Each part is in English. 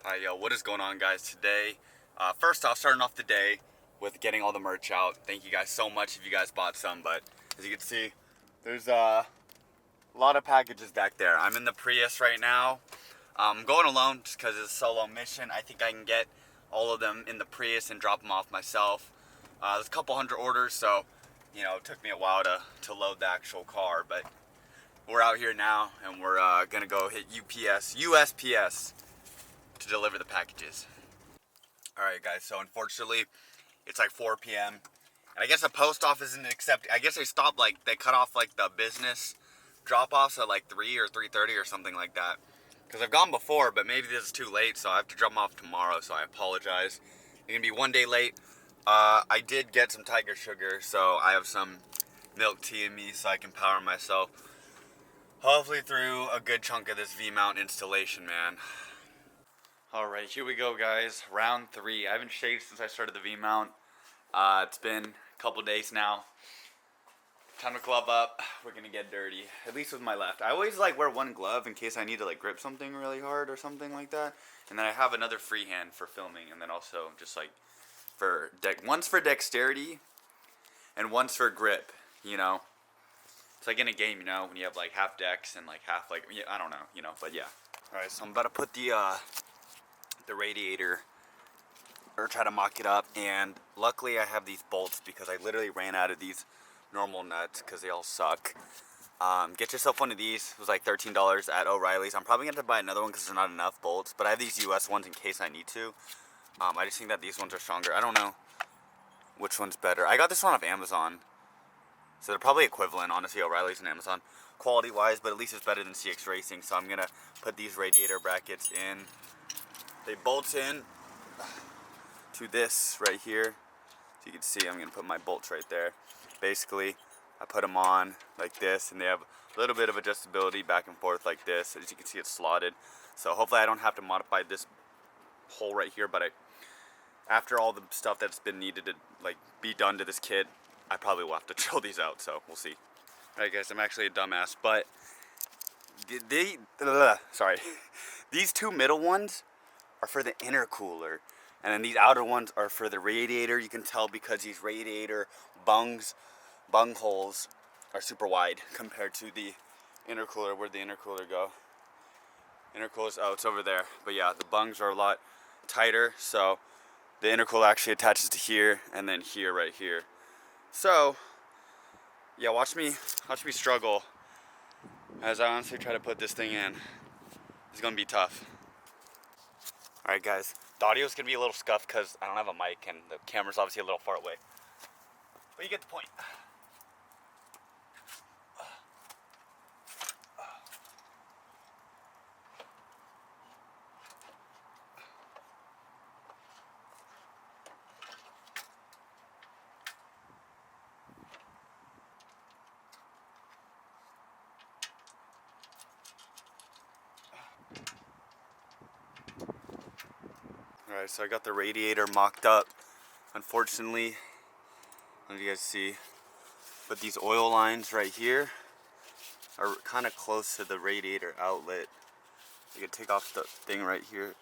Alright, yo, what is going on, guys? Today, first off, starting off the day with getting all the merch out. Thank you guys so much if you guys bought some, but as you can see, there's a lot of packages back there. I'm in the Prius right now. I'm going alone just because it's a solo mission. I think I can get all of them in the Prius and drop them off myself. There's a couple hundred orders, so, you know, it took me a while to load the actual car, but we're out here now, and we're gonna go hit USPS to deliver the packages. Alright guys, so unfortunately it's like 4 p.m. and I guess the post office isn't accepting. I guess they stopped, like, they cut off like the business drop-offs at like 3 or 3:30 or something like that, because I've gone before, but maybe this is too late, so I have to drop them off tomorrow, so I apologize. It's gonna be one day late. I did get some tiger sugar, so I have some milk tea in me so I can power myself hopefully through a good chunk of this V-mount installation, man. Alright, here we go, guys. Round 3. I haven't shaved since I started the V-mount. It's been a couple days now. Time to glove up. We're gonna get dirty. At least with my left. I always like wear one glove in case I need to like grip something really hard or something like that. And then I have another free hand for filming, and then also just like for one's for dexterity and one's for grip, you know. It's like in a game, you know, when you have like half dex and like half like, I don't know, you know, but yeah. Alright, so I'm about to put the radiator, or try to mock it up, and luckily I have these bolts because I literally ran out of these normal nuts because they all suck. Get yourself one of these. It was like $13 at O'Reilly's. I'm probably going to have to buy another one because there's not enough bolts, but I have these US ones in case I need to. I just think that these ones are stronger. I don't know which one's better. I got this one off Amazon, so they're probably equivalent, honestly, O'Reilly's and Amazon, quality-wise, but at least it's better than CX Racing, so I'm going to put these radiator brackets in. They bolt in to this right here. So you can see I'm going to put my bolts right there. Basically, I put them on like this, and they have a little bit of adjustability back and forth like this. As you can see, it's slotted. So hopefully I don't have to modify this hole right here, but after all the stuff that's been needed to like be done to this kit, I probably will have to drill these out, so we'll see. Alright guys, I'm actually a dumbass, but sorry. These two middle ones are for the intercooler, and then these outer ones are for the radiator. You can tell because these radiator bung holes are super wide compared to the intercooler. Where'd the intercooler go? Intercooler's, oh, it's over there. But yeah, the bungs are a lot tighter, so the intercooler actually attaches to here and then here, right here. So yeah, watch me struggle as I honestly try to put this thing in. It's gonna be tough. Alright guys, the audio's gonna be a little scuffed because I don't have a mic and the camera's obviously a little far away. But you get the point. Alright, so I got the radiator mocked up. Unfortunately, let you guys see, but these oil lines right here are kind of close to the radiator outlet. You can take off the thing right here.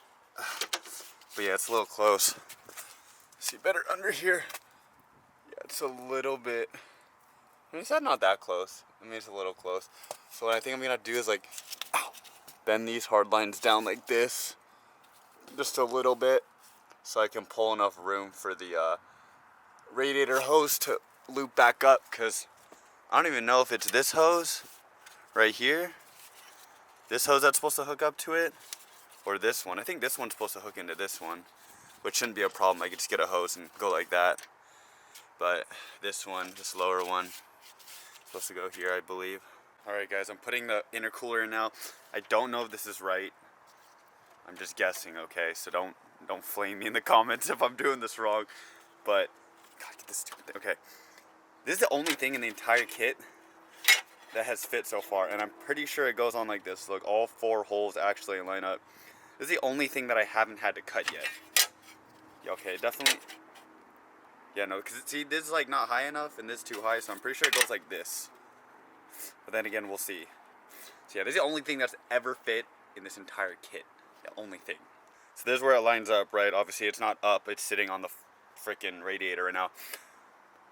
But yeah, it's a little close. See better under here? Yeah, it's a little bit, I mean, it's not that close. I mean, it's a little close. So what I think I'm gonna do is like, bend these hard lines down like this, just a little bit, so I can pull enough room for the radiator hose to loop back up, because I don't even know if it's this hose right here, this hose that's supposed to hook up to it, or this one. I think this one's supposed to hook into this one, which shouldn't be a problem. I could just get a hose and go like that. But this one, this lower one, supposed to go here, I believe. Alright guys, I'm putting the intercooler in now. I don't know if this is right. I'm just guessing, okay? So don't flame me in the comments if I'm doing this wrong. But God, get this stupid thing. Okay, this is the only thing in the entire kit that has fit so far, and I'm pretty sure it goes on like this. Look, all 4 holes actually line up. This is the only thing that I haven't had to cut yet. Yeah, okay, definitely. Yeah, no, because see, this is like not high enough, and this is too high, so I'm pretty sure it goes like this. But then again, we'll see. So yeah, this is the only thing that's ever fit in this entire kit. The only thing. So this is where it lines up, right? Obviously it's not up, it's sitting on the freaking radiator right now.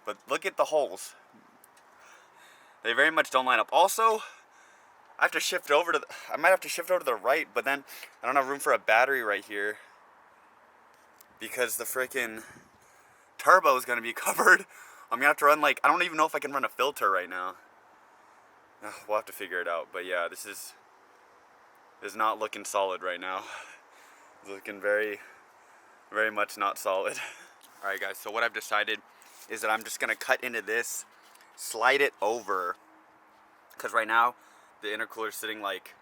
But look at the holes. They very much don't line up. Also, I have to shift over to I might have to shift over to the right, but then I don't have room for a battery right here because the freaking turbo is gonna be covered. I'm gonna have to run like, I don't even know if I can run a filter right now. We'll have to figure it out. But yeah, this is not looking solid right now. It's looking very, very much not solid. All right, guys. So what I've decided is that I'm just gonna cut into this, slide it over, because right now the intercooler is sitting like,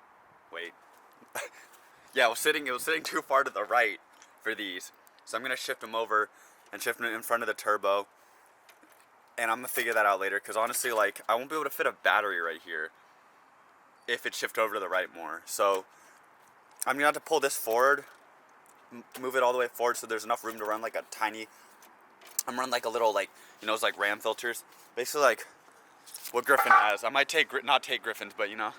wait, yeah, it was sitting too far to the right for these. So I'm gonna shift them over and shift them in front of the turbo. And I'm gonna figure that out later, because honestly, like, I won't be able to fit a battery right here if it shifts over to the right more. So I'm gonna have to pull this forward, move it all the way forward, so there's enough room to run like a tiny. I'm running like a little, like, you know, it's like ram filters, basically like what Griffin has. I might not take Griffin's, but you know,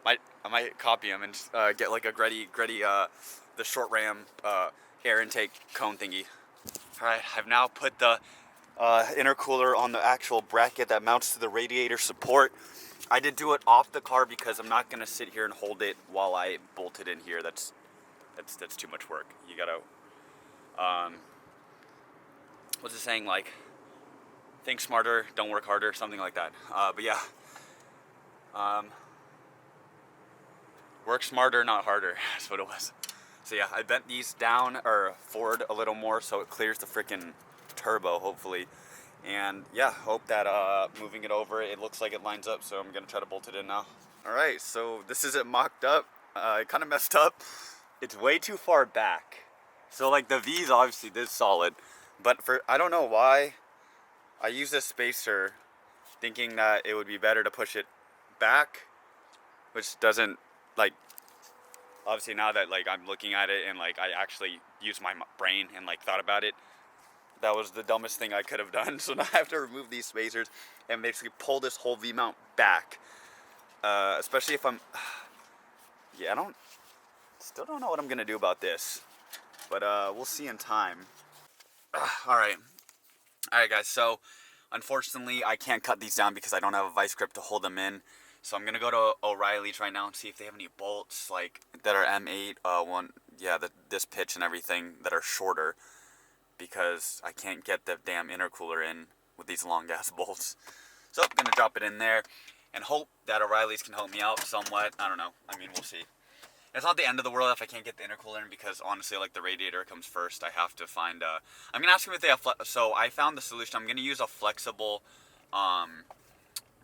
I might copy him and get like a Gretty the short ram air intake cone thingy. All right, I've now put the intercooler on the actual bracket that mounts to the radiator support. I did do it off the car because I'm not gonna sit here and hold it while I bolt it in here. That's too much work. You gotta what's it saying, like, think smarter, don't work harder, something like that. But yeah, work smarter, not harder. That's what it was. So yeah, I bent these down or forward a little more so it clears the freaking turbo, hopefully. And yeah, hope that moving it over, it looks like it lines up, so I'm gonna try to bolt it in now. All right, so this is it mocked up. I kind of messed up. It's way too far back. So like the V's obviously this solid, but I don't know why, I use this spacer thinking that it would be better to push it back, which doesn't, like, obviously now that like I'm looking at it and like I actually used my brain and like thought about it, that was the dumbest thing I could have done. So now I have to remove these spacers and basically pull this whole V-mount back. Especially if I'm, yeah, still don't know what I'm gonna do about this, but we'll see in time. All right, guys. So unfortunately, I can't cut these down because I don't have a vice grip to hold them in. So I'm gonna go to O'Reilly's right now and see if they have any bolts like that are M8 this pitch and everything that are shorter, because I can't get the damn intercooler in with these long ass bolts. So I'm gonna drop it in there and hope that O'Reilly's can help me out somewhat. I don't know. I mean, we'll see. It's not the end of the world if I can't get the intercooler in, because honestly, like, the radiator comes first. I have to find I'm gonna ask them if they have so I found the solution. I'm gonna use a flexible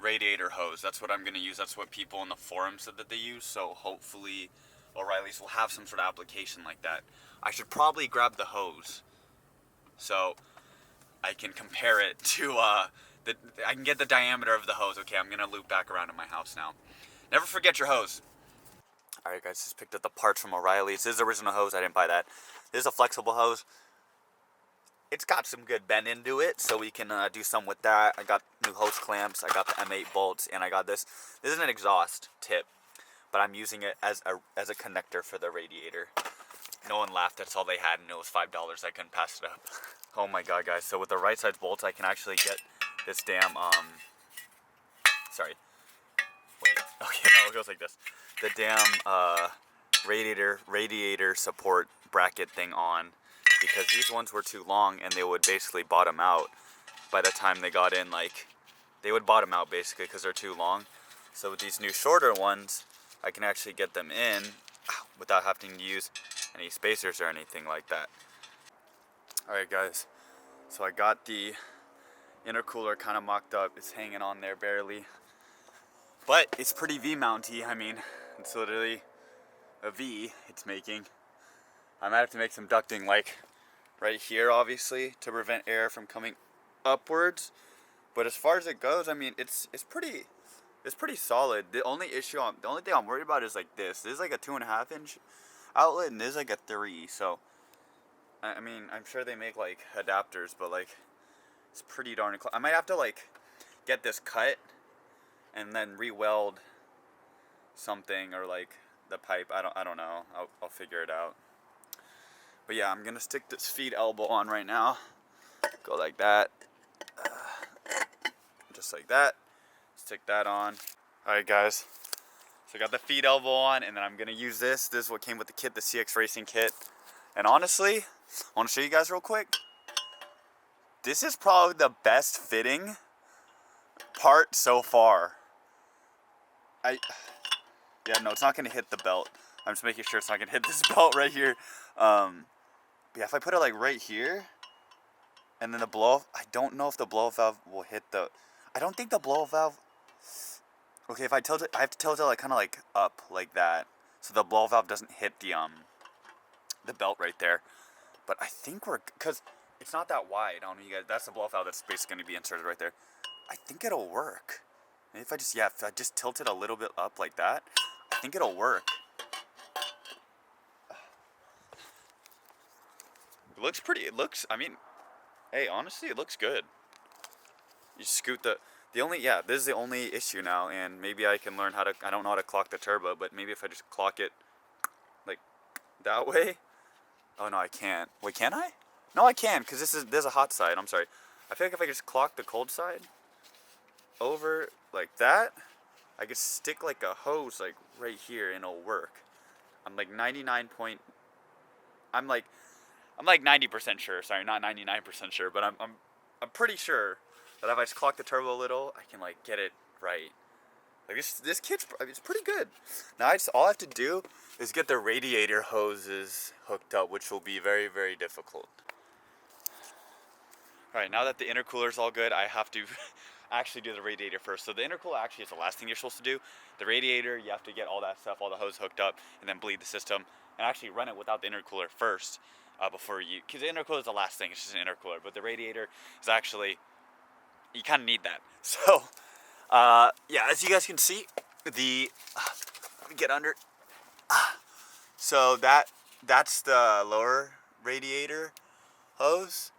radiator hose. That's what I'm gonna use. That's what people in the forum said that they use. So hopefully O'Reilly's will have some sort of application like that. I should probably grab the hose so I can compare it to I can get the diameter of the hose. Okay, I'm gonna loop back around to my house now. Never forget your hose. Alright guys, just picked up the parts from O'Reilly's. This is the original hose, I didn't buy that. This is a flexible hose. It's got some good bend into it, so we can do some with that. I got new hose clamps, I got the M8 bolts, and I got this. This is an exhaust tip, but I'm using it as a connector for the radiator. No one laughed, that's all they had, and it was $5. I couldn't pass it up. Oh my god, guys. So with the right side bolts, I can actually get this damn, sorry. Wait, okay, no, it goes like this. The damn, radiator support bracket thing on, because these ones were too long and they would basically bottom out by the time they got in. Like, they would bottom out basically because they're too long. So with these new shorter ones, I can actually get them in without having to use any spacers or anything like that. Alright guys, so I got the intercooler kind of mocked up. It's hanging on there barely, but it's pretty V-mounty. I mean, it's literally a V it's making. I might have to make some ducting like right here, obviously, to prevent air from coming upwards. But as far as it goes, I mean, it's pretty solid. The only thing I'm worried about is like this. This is like a 2.5 inch outlet, and this is like a 3. So I mean, I'm sure they make like adapters, but like it's pretty darn close. I might have to like get this cut and then re-weld something, or like the pipe. I don't know. I'll figure it out. But yeah, I'm gonna stick this feed elbow on right now. Go like that. Just like that. Stick that on. Alright guys. So I got the feed elbow on, and then I'm gonna use this. This is what came with the kit, the CX Racing kit. And honestly, I wanna show you guys real quick. This is probably the best fitting part so far. Yeah, no, it's not gonna hit the belt. I'm just making sure it's not gonna hit this belt right here. But yeah, if I put it like right here, and then the blow, I don't know if the blow valve will hit the, I don't think the blow valve, okay, if I tilt it, I have to tilt it like kind of like up like that, so the blow valve doesn't hit the belt right there. But I think because it's not that wide. I don't know, you guys, that's the blow valve that's basically gonna be inserted right there. I think it'll work. Maybe if I just tilt it a little bit up like that, I think it'll work. It looks pretty, I mean, hey, honestly, it looks good. You scoot this is the only issue now, and maybe I can learn I don't know how to clock the turbo, but maybe if I just clock it like that way. Oh no, I can't. Wait, can I? No, I can, because there's a hot side. I'm sorry. I feel like if I just clock the cold side over like that, I could stick like a hose like right here and it'll work. I'm like 90% sure. Sorry, not 99% sure, but I'm pretty sure that if I just clock the turbo a little, I can like get it right. Like this kit's, it's pretty good. Now all I have to do is get the radiator hoses hooked up, which will be very, very difficult. All right, now that the intercooler is all good, I have to actually do the radiator first. So the intercooler actually is the last thing you're supposed to do. The radiator, you have to get all that stuff, all the hose hooked up, and then bleed the system, and actually run it without the intercooler first before because the intercooler is the last thing. It's just an intercooler, but the radiator is actually, you kind of need that. So yeah, as you guys can see, let me get under. So that's the lower radiator hose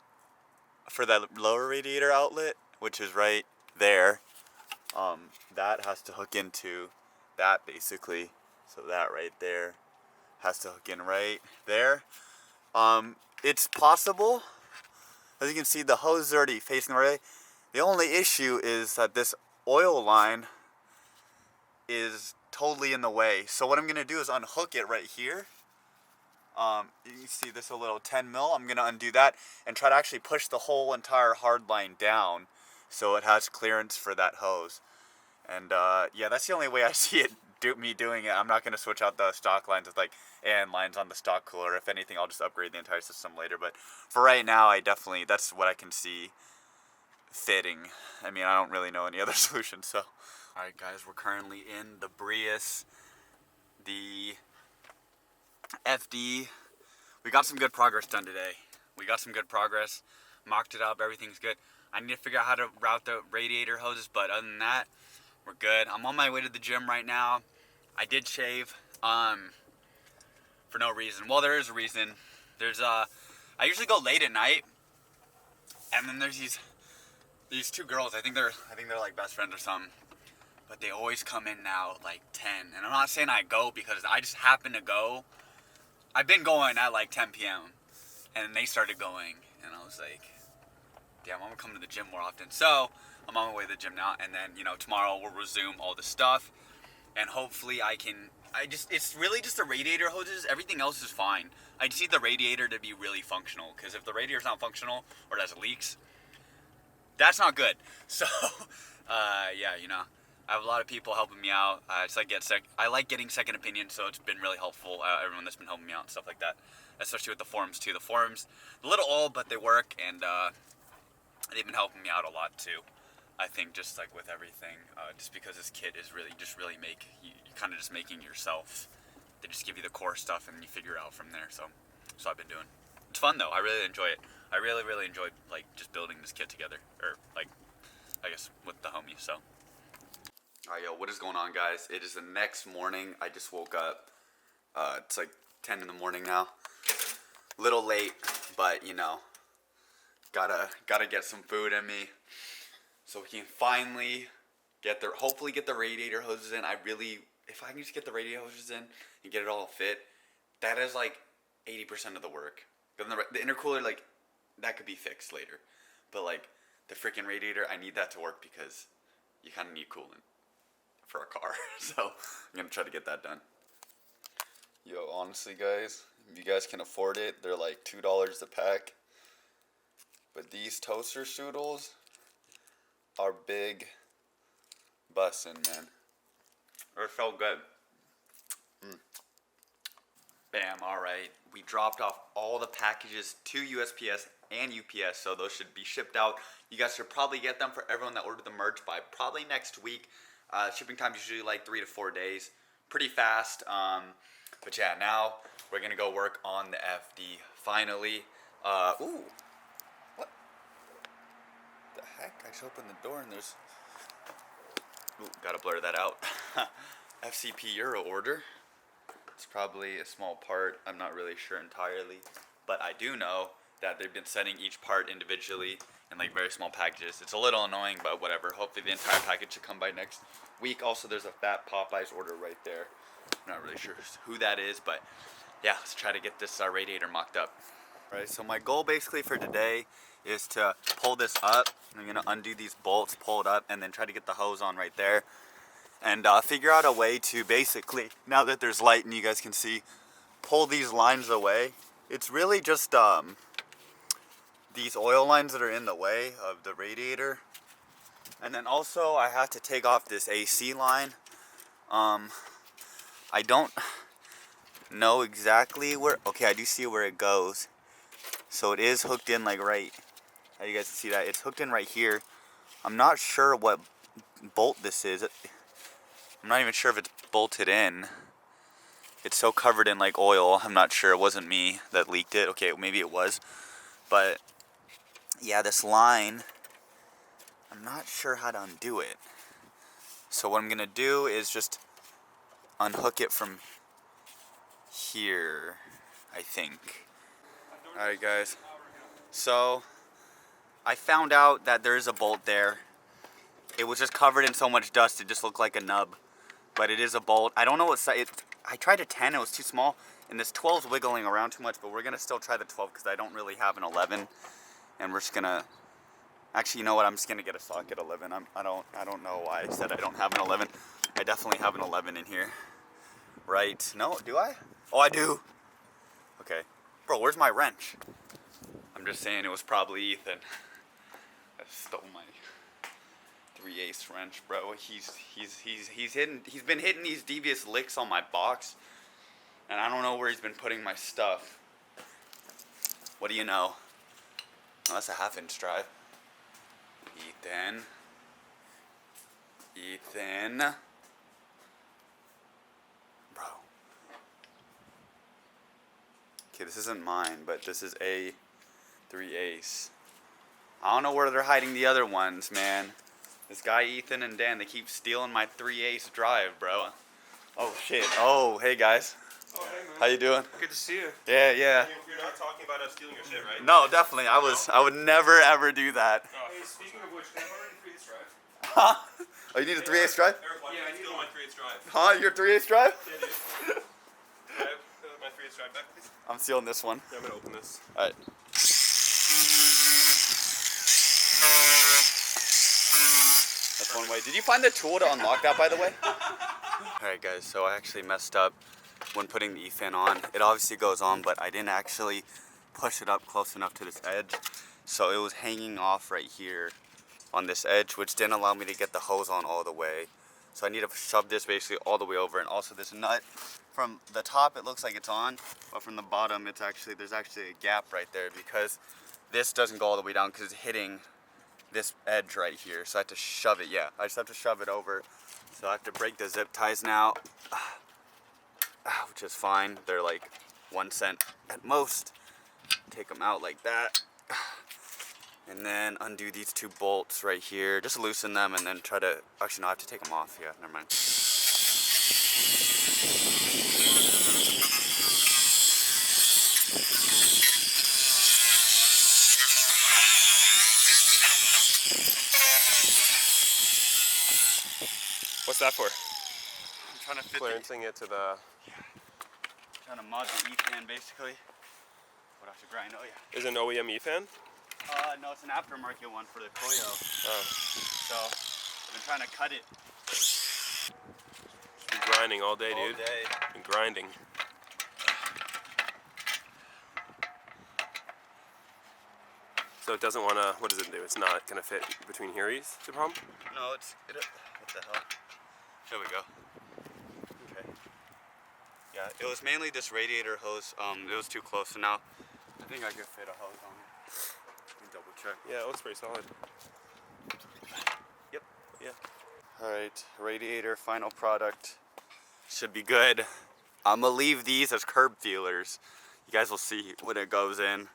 for that lower radiator outlet, which is right there. That has to hook into that basically. So that right there has to hook in right there. It's possible, as you can see, the hose is already facing the right way. The only issue is that this oil line is totally in the way. So what I'm gonna do is unhook it right here. You see this little 10 mil. I'm gonna undo that and try to actually push the whole entire hard line down so it has clearance for that hose. And yeah, that's the only way I see me doing it. I'm not gonna switch out the stock lines with like AN lines on the stock cooler. If anything, I'll just upgrade the entire system later. But for right now, that's what I can see fitting. I mean, I don't really know any other solution. So, all right, guys, we're currently in the Brius, the FD. We got some good progress done today. Mocked it up. Everything's good. I need to figure out how to route the radiator hoses, but other than that, we're good. I'm on my way to the gym right now. I did shave for no reason. Well, there is a reason. I usually go late at night, and then there's these two girls. I think they're like best friends or something. But they always come in now at like 10. And I'm not saying I go because I just happen to go. I've been going at like 10 p.m. And they started going. And I was like, damn, I'm going to come to the gym more often. So I'm on my way to the gym now. And then, tomorrow we'll resume all the stuff. And hopefully it's really just the radiator hoses. Everything else is fine. I just need the radiator to be really functional. Because if the radiator's not functional or it has leaks, that's not good. So, yeah, I have a lot of people helping me out. I like getting second opinions, so it's been really helpful. Everyone that's been helping me out and stuff like that, especially with the forums too. The forums, a little old, but they work, and they've been helping me out a lot too. I think just like with everything, just because this kit is really you kind of just making yourself. They just give you the core stuff, and you figure it out from there. So I've been doing. It's fun though. I really enjoy it. I really, really enjoy like just building this kit together, or like I guess with the homies. So. Alright, yo, what is going on, guys? It is the next morning. I just woke up. It's like 10 in the morning now. Little late, but gotta get some food in me, so we can finally hopefully get the radiator hoses in. If I can just get the radiator hoses in and get it all fit, that is like 80% of the work. But the intercooler, like, that could be fixed later. But, like, the freaking radiator, I need that to work because you kind of need coolant for a car. So I'm going to try to get that done. Yo, honestly, guys, if you guys can afford it, they're like $2 a pack. But these toaster strudels are big bussin', man. They're so good. Bam, alright. We dropped off all the packages to USPS and UPS, so those should be shipped out. You guys should probably get them for everyone that ordered the merch by probably next week. Shipping time is usually like 3 to 4 days. Pretty fast. But yeah, now we're gonna go work on the FD finally. Ooh. What the heck? I just opened the door and there's... Ooh, gotta blur that out. FCP Euro order. It's probably a small part. I'm not really sure entirely. But I do know that they've been sending each part individually in like very small packages. It's a little annoying, but whatever. Hopefully the entire package should come by next week. Also, there's a fat Popeyes order right there. I'm not really sure who that is, but yeah, let's try to get this radiator mocked up. Right, so my goal basically for today is to pull this up. I'm gonna undo these bolts, pull it up, and then try to get the hose on right there. And figure out a way to basically, now that there's light and you guys can see, pull these lines away. It's really just these oil lines that are in the way of the radiator. And then also I have to take off this AC line. I don't know exactly where, okay, I do see where it goes. So it is hooked in like right, how you guys can see that, it's hooked in right here. I'm not sure what bolt this is. I'm not even sure if it's bolted in. It's so covered in like oil, I'm not sure. It wasn't me that leaked it. Okay, maybe it was. But yeah, this line, I'm not sure how to undo it. So what I'm gonna do is just unhook it from here, I think. Alright guys, so I found out that there is a bolt there. It was just covered in so much dust, it just looked like a nub. But it is a bolt. I don't know what size. I tried a 10, it was too small. And this 12's wiggling around too much, but we're going to still try the 12 because I don't really have an 11. And we're just going to... Actually, you know what? I'm just going to get a socket 11. I don't know why I said I don't have an 11. I definitely have an 11 in here. Right? No, do I? Oh, I do. Okay. Bro, where's my wrench? I'm just saying it was probably Ethan that stole my 3/8 wrench, bro. He's been hitting these devious licks on my box, and I don't know where he's been putting my stuff. What do you know? Oh, that's a 1/2-inch drive. Ethan, bro. Okay, this isn't mine, but this is a 3/8. I don't know where they're hiding the other ones, man. This guy Ethan and Dan, they keep stealing my 3/8 drive, bro. Oh shit. Oh, hey guys. Oh, hey man. How you doing? Good to see you. Yeah. You're not talking about us stealing your shit, right? No, definitely. I would never ever do that. Hey, speaking of which, can I borrow your 3/8 drive? Huh? Oh, you need a 3/8 drive? Yeah, I need my 3/8 drive. Huh? Your 3/8 drive? Yeah, dude. Can I have my 3/8 drive back, please? I'm stealing this one. Yeah, I'm gonna open this. Alright. That's one way. Did you find the tool to unlock that, by the way? Alright guys, so I actually messed up when putting the E-fan on. It obviously goes on, but I didn't actually push it up close enough to this edge. So it was hanging off right here on this edge, which didn't allow me to get the hose on all the way. So I need to shove this basically all the way over. And also this nut, from the top it looks like it's on, but from the bottom it's actually, there's actually a gap right there because this doesn't go all the way down because it's hitting this edge right here. So I have to shove it, yeah. I just have to shove it over. So I have to break the zip ties now, which is fine. They're like 1 cent at most. Take them out like that. And then undo these 2 bolts right here. Just loosen them and then try to, actually no, I have to take them off. Yeah, never mind. What's that for? I'm trying to fit Clearancing it to the... trying to mod the E-fan basically. What I should Right, oh yeah. Is it an OEM fan? No, it's an aftermarket one for the Koyo. Oh. So, I've been trying to cut it. Been grinding all day, All dude. day. Been grinding. So it doesn't want to, what does it do? It's not going to fit between hearies, the problem? No, what the hell? There we go. Okay. Yeah, it was mainly this radiator hose. It was too close, so now I think I could fit a hose on it. Let me double check. Yeah, it looks pretty solid. Yep. Yeah. Alright, radiator, final product. Should be good. I'm gonna leave these as curb feelers. You guys will see when it goes in.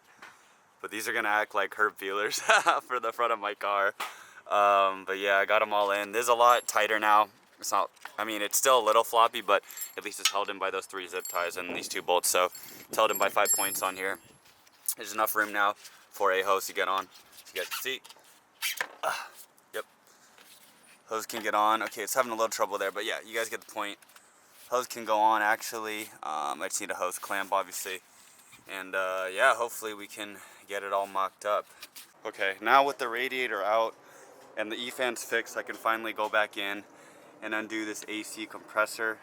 But these are gonna act like curb feelers for the front of my car. But yeah, I got them all in. This is a lot tighter now. It's not, I mean, it's still a little floppy, but at least it's held in by those 3 zip ties and these 2 bolts. So it's held in by 5 points on here. There's enough room now for a hose to get on. So you guys can see. Yep. Hose can get on. Okay, it's having a little trouble there, but yeah, you guys get the point. Hose can go on actually. I just need a hose clamp, obviously. And yeah, hopefully we can get it all mocked up. Okay, now with the radiator out and the E-fans fixed, I can finally go back in and undo this AC compressor.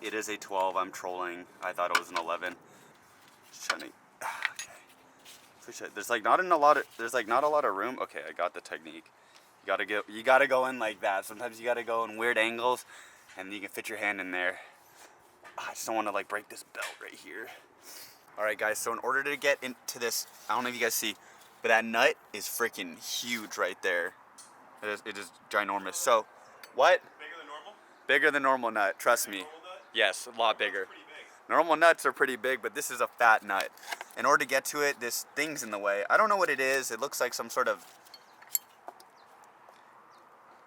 It is a 12, I'm trolling. I thought it was an 11. Just trying to, okay. There's like not a lot of room. Okay, I got the technique. You gotta go in like that. Sometimes you gotta go in weird angles and you can fit your hand in there. I just don't want to like break this belt right here. All right, guys, so in order to get into this, I don't know if you guys see, but that nut is freaking huge right there. It is ginormous. So, what? Bigger than normal? Bigger than normal nut, trust me. Normal nut? Yes, a lot bigger. Pretty big. Normal nuts are pretty big, but this is a fat nut. In order to get to it, this thing's in the way. I don't know what it is. It looks like some sort of,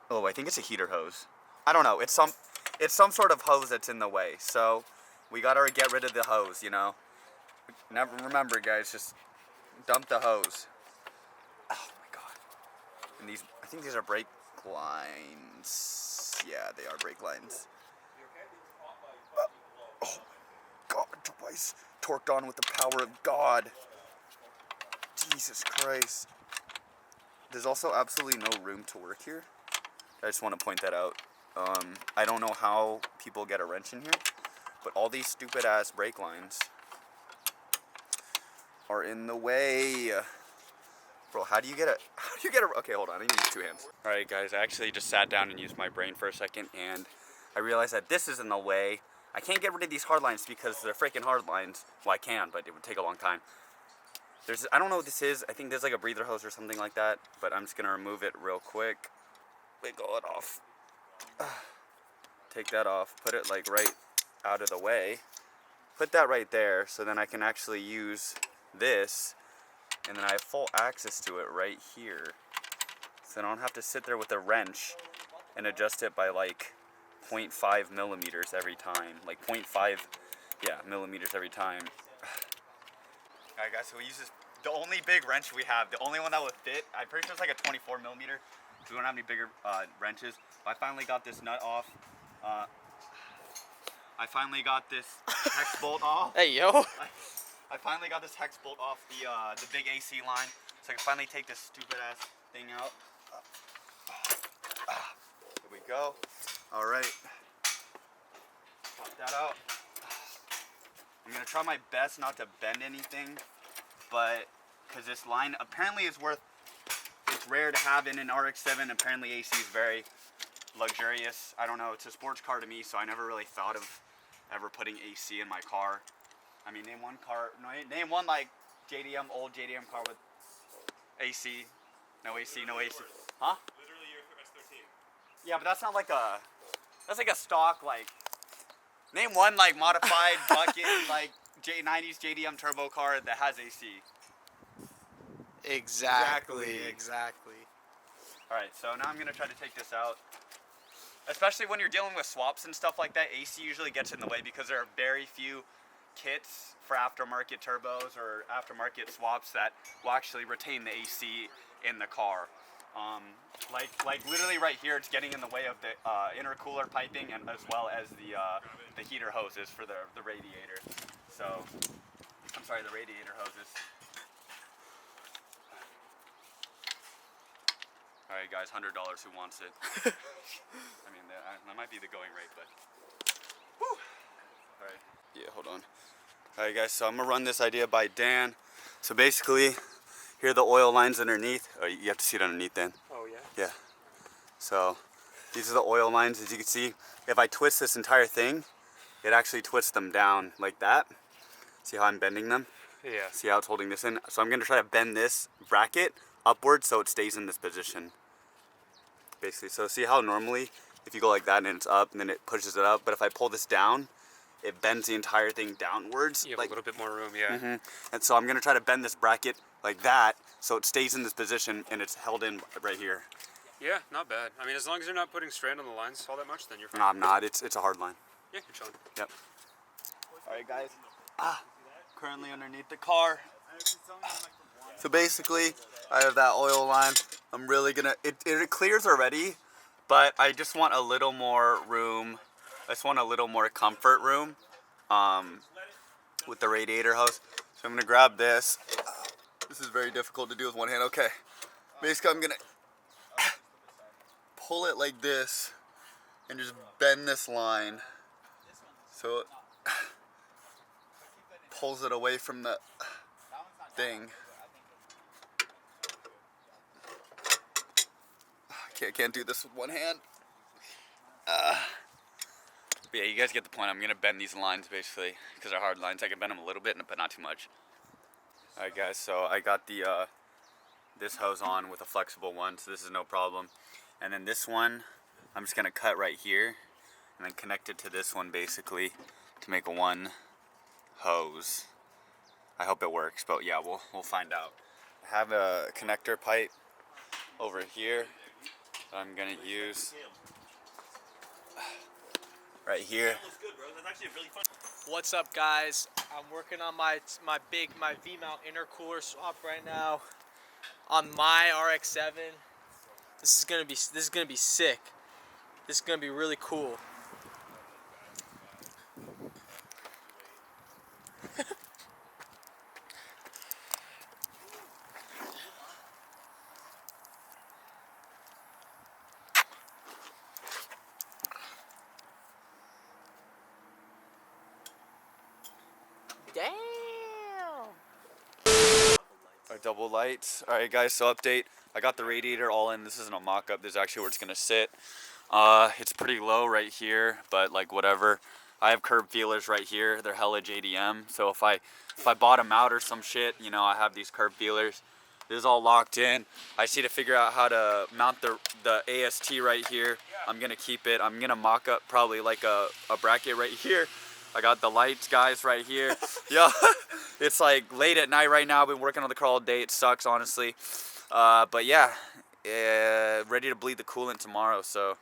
oh, I think it's a heater hose. I don't know. It's some sort of hose that's in the way. So we gotta get rid of the hose, you know. Remember, guys, just dump the hose. Oh my god. And these, I think these are brake lines. Yeah, they are brake lines. Oh my god, twice torqued on with the power of God. Jesus Christ. There's also absolutely no room to work here. I just want to point that out. I don't know how people get a wrench in here, but all these stupid ass brake lines are in the way. Bro, how do you get a, okay, hold on, I need to use 2 hands. All right, guys, I actually just sat down and used my brain for a second, and I realized that this is in the way. I can't get rid of these hard lines because they're freaking hard lines. Well, I can, but it would take a long time. I don't know what this is. I think there's like a breather hose or something like that, but I'm just gonna remove it real quick. Wiggle it off. Take that off, put it like right out of the way. Put that right there, so then I can actually use this, and then I have full access to it right here. So I don't have to sit there with a wrench and adjust it by like 0.5 millimeters every time. Like 0.5, yeah, millimeters every time. Alright guys, so we use this, the only big wrench we have, the only one that would fit, I'm pretty sure it's like a 24 millimeter. We don't have any bigger wrenches. I finally got this nut off. I finally got this hex bolt off. Hey, yo. I finally got this hex bolt off the big AC line, so I can finally take this stupid ass thing out. Here we go. All right. Pop that out. I'm gonna try my best not to bend anything, but because this line apparently is it's rare to have in an RX7. Apparently AC is very luxurious. I don't know, it's a sports car to me, so I never really thought of ever putting AC in my car. I mean, name one like old JDM car with AC. No AC, no AC. Huh? Literally your S13. Yeah, but that's not like that's like a stock, like, name one like modified bucket, like 90s JDM turbo car that has AC. Exactly. Alright, so now I'm gonna try to take this out. Especially when you're dealing with swaps and stuff like that, AC usually gets in the way because there are very few kits for aftermarket turbos or aftermarket swaps that will actually retain the AC in the car. Like literally right here, it's getting in the way of the intercooler piping and as well as the heater hoses for the radiator. So sorry, the radiator hoses. All right, guys, $100. Who wants it? I mean, that might be the going rate, but. Whew. All right. Yeah, hold on. All right, guys. So I'm gonna run this idea by Dan. So basically, here are the oil lines underneath. Oh, you have to see it underneath, Dan. Oh yeah. Yeah. So these are the oil lines. As you can see, if I twist this entire thing, it actually twists them down like that. See how I'm bending them? Yeah. See how it's holding this in? So I'm gonna try to bend this bracket upwards so it stays in this position. Basically, so see how normally if you go like that and it's up and then it pushes it up, but if I pull this down, it bends the entire thing downwards. You have like, a little bit more room, yeah. And so I'm gonna try to bend this bracket like that so it stays in this position and it's held in right here. Yeah, not bad. I mean, as long as you're not putting strain on the lines all that much, then you're fine. No, I'm not. It's a hard line. Yeah, you're chilling. Yep. All right, guys. Currently underneath the car. So basically, I have that oil line. I'm really gonna. It clears already, but I just want a little more room. I just want a little more comfort room, with the radiator hose. So I'm gonna grab this. This is very difficult to do with one hand. Okay. Basically, I'm gonna pull it like this and just bend this line so it pulls it away from the thing. Can't do this with one hand. But yeah, you guys get the point. I'm gonna bend these lines basically because they're hard lines. I can bend them a little bit, but not too much. All right, guys. So I got the this hose on with a flexible one, so this is no problem. And then this one, I'm just gonna cut right here and then connect it to this one basically to make one hose. I hope it works, but yeah, we'll find out. I have a connector pipe over here that I'm gonna use right here. What's up, guys? I'm working on my V-mount intercooler swap right now on my RX7. This is gonna be sick. This is gonna be really cool. Damn. Our double lights. All right, guys. So update. I got the radiator all in. This isn't a mock-up. This is actually where it's gonna sit. It's pretty low right here, but like whatever. I have curb feelers right here. They're hella JDM. So if I bottom out or some shit, you know, I have these curb feelers. This is all locked in. I just need to figure out how to mount the AST right here. I'm gonna keep it. I'm gonna mock up probably like a bracket right here. I got the lights, guys, right here. Yeah, it's like late at night right now. I've been working on the car all day. It sucks, honestly. But yeah, ready to bleed the coolant tomorrow. So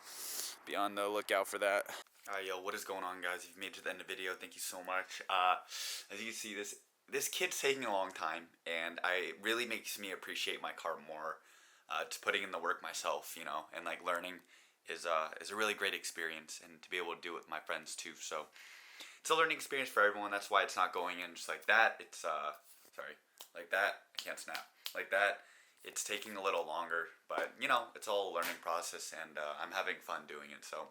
be on the lookout for that. All right, yo, what is going on, guys? If you made it to the end of the video, thank you so much. As you can see, this kit's taking a long time, and it really makes me appreciate my car more. Just putting in the work myself, you know, and like learning is a really great experience, and to be able to do it with my friends too. So it's a learning experience for everyone. That's why it's not going in just like that. It's sorry, like that. I can't snap like that. It's taking a little longer, but you know, it's all a learning process, and I'm having fun doing it. So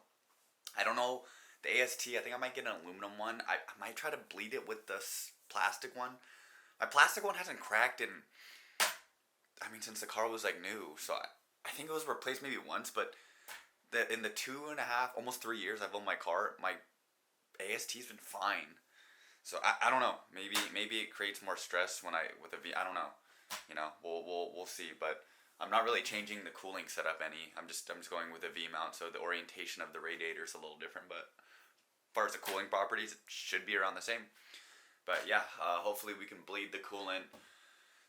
I don't know the AST. I think I might get an aluminum one. I might try to bleed it with this plastic one. My plastic one hasn't cracked in, I mean, since the car was like new. So I think it was replaced maybe once, but in the 2.5, almost 3 years I've owned my car, my AST's been fine. So I don't know. Maybe it creates more stress with a V. I don't know. You know, we'll see. But I'm not really changing the cooling setup any. I'm just going with a V mount. So the orientation of the radiator is a little different. But as far as the cooling properties, it should be around the same. But yeah, hopefully we can bleed the coolant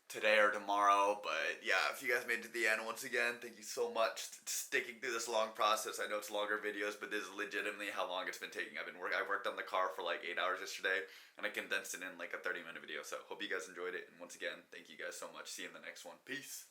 today or tomorrow. But yeah, if you guys made it to the end, once again, thank you so much for sticking through this long process. I know it's longer videos, but this is legitimately how long it's been taking. I worked on the car for like 8 hours yesterday, and I condensed it in like a 30-minute video. So hope you guys enjoyed it, and once again, thank you guys so much. See you in the next one. Peace.